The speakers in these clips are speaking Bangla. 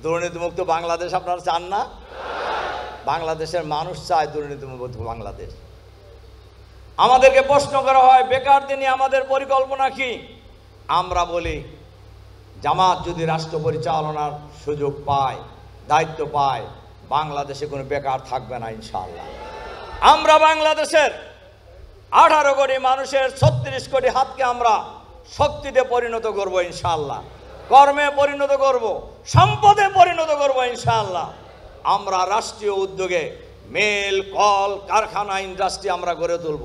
দুর্নীতিমুক্ত বাংলাদেশ আপনারা চান না? বাংলাদেশের মানুষ চায় দুর্নীতিমুক্ত বাংলাদেশ। আমাদেরকে প্রশ্ন করা হয় বেকারদের নিয়ে আমাদের পরিকল্পনা কি? আমরা বলি জামাত যদি রাষ্ট্র পরিচালনার সুযোগ পায়, দায়িত্ব পায়, বাংলাদেশে কোনো বেকার থাকবে না ইনশাআল্লাহ। আমরা বাংলাদেশের 18 কোটি মানুষের 36 কোটি হাতকে আমরা শক্তিতে পরিণত করব ইনশাআল্লাহ, কর্মে পরিণত করব, সম্পদে পরিণত করব ইনশাআল্লাহ। আমরা রাষ্ট্রীয় উদ্যোগে মিল, কল, কারখানা, ইন্ডাস্ট্রি আমরা গড়ে তুলব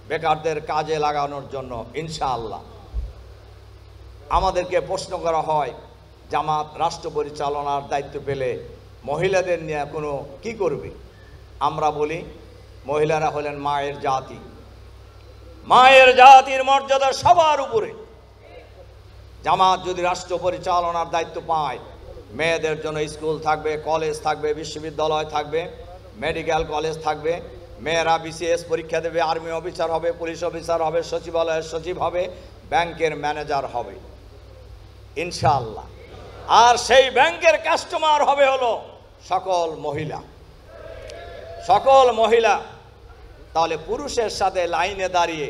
বেকারদের কাজে লাগানোর জন্য ইনশাআল্লাহ। আমাদেরকে প্রশ্ন করা হয় জামাত রাষ্ট্র পরিচালনার দায়িত্ব পেলে মহিলাদের নিয়ে কোনো কি করবে? আমরা বলি মহিলারা হলেন মায়ের জাতি, মায়ের জাতির মর্যাদা সবার উপরে। জামাত যদি রাষ্ট্র পরিচালনার দায়িত্ব পায়, মেয়েদের জন্য স্কুল থাকবে, কলেজ থাকবে, বিশ্ববিদ্যালয় থাকবে, মেডিকেল কলেজ থাকবে, মেয়েরা বিসিএস পরীক্ষা দেবে, আর্মি অফিসার হবে, পুলিশ অফিসার হবে, সচিবালয়ের সচিব হবে, ব্যাংকের ম্যানেজার হবে ইনশাআল্লাহ। আর সেই ব্যাংকের কাস্টমার হবে হলো সকল মহিলা, সকল মহিলা। তাহলে পুরুষের সাথে লাইনে দাঁড়িয়ে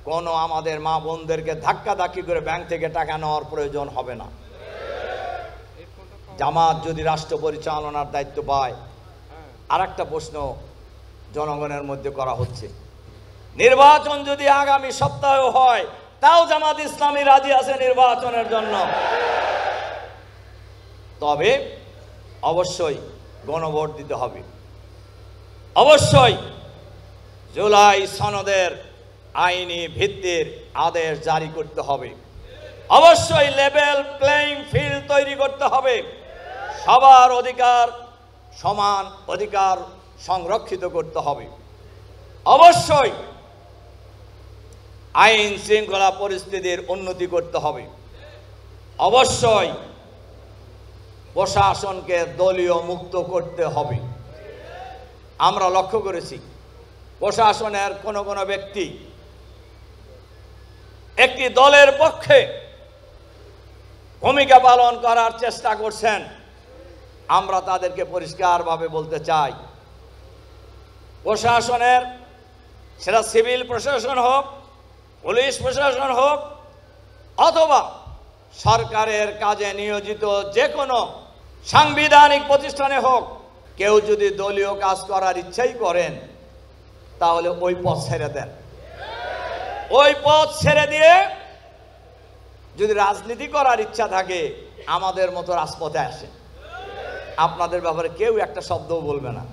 কোনো আমাদের মা বোনদেরকে ধাক্কাধাক্কি করে ব্যাংক থেকে টাকা নেওয়ার প্রয়োজন হবে না। জামাত যদি রাষ্ট্র পরিচালনার দায়িত্ব পায়, আর একটা প্রশ্ন জনগণের মধ্যে করা হচ্ছে, নির্বাচন যদি আগামী সপ্তাহে হয় তাও জামাত ইসলামী রাজি আছে নির্বাচনের জন্য। তবে অবশ্যই গণভোট দিতে হবে, অবশ্যই জুলাই সনদের আইনি ভিত্তির আদেশ জারি করতে হবে, অবশ্যই লেভেল প্লেইং ফিল্ড তৈরি করতে হবে, সবার অধিকার সমান অধিকার সংরক্ষিত করতে হবে, অবশ্যই আইন শৃঙ্খলা পরিস্থিতির উন্নতি করতে হবে, অবশ্যই প্রশাসনকে দলীয় মুক্ত করতে হবে। আমরা লক্ষ্য করেছি প্রশাসনের কোনো কোনো ব্যক্তি একটি দলের পক্ষে ভূমিকা পালন করার চেষ্টা করছেন। আমরা তাদেরকে পরিষ্কারভাবে বলতে চাই, প্রশাসনের, সেটা সিভিল প্রশাসন হোক, পুলিশ প্রশাসন হোক, অথবা সরকারের কাজে নিয়োজিত যে কোনো সাংবিধানিক প্রতিষ্ঠানে হোক, কেউ যদি দলীয় কাজ করার ইচ্ছাই করেন তাহলে ওই পথ ছেড়ে দেন। ওই পথ ছেড়ে দিয়ে যদি রাজনীতি করার ইচ্ছা থাকে আমাদের মতো রাজপথে আসেন, আপনাদের ব্যাপারে কেউ একটা শব্দও বলবে না।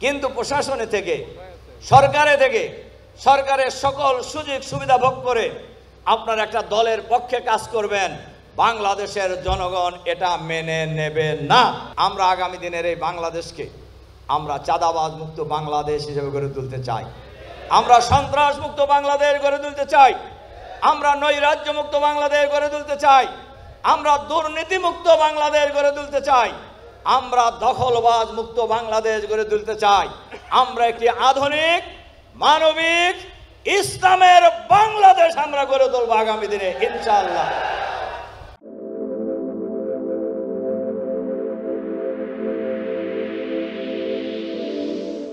কিন্তু প্রশাসনে থেকে, সরকারে থেকে, সরকারের সকল সুযোগ সুবিধা ভোগ করে আপনার একটা দলের পক্ষে কাজ করবেন, বাংলাদেশের জনগণ এটা মেনে নেবে না। আমরা আগামী দিনের এই বাংলাদেশকে আমরা চাঁদাবাজ মুক্ত বাংলাদেশ হিসেবে গড়ে তুলতে চাই, আমরা সন্ত্রাস মুক্ত বাংলাদেশ গড়ে তুলতে চাই, আমরা নৈরাজ্য মুক্ত বাংলাদেশ গড়ে তুলতে চাই, আমরা দুর্নীতি মুক্ত বাংলাদেশ গড়ে তুলতে চাই, আমরা দখলবাজ মুক্ত বাংলাদেশ গড়ে তুলতে চাই। আমরা একটি আধুনিক মানবিক ইসলামের বাংলাদেশ আমরা গড়ে তুলব আগামী দিনে ইনশাআল্লাহ।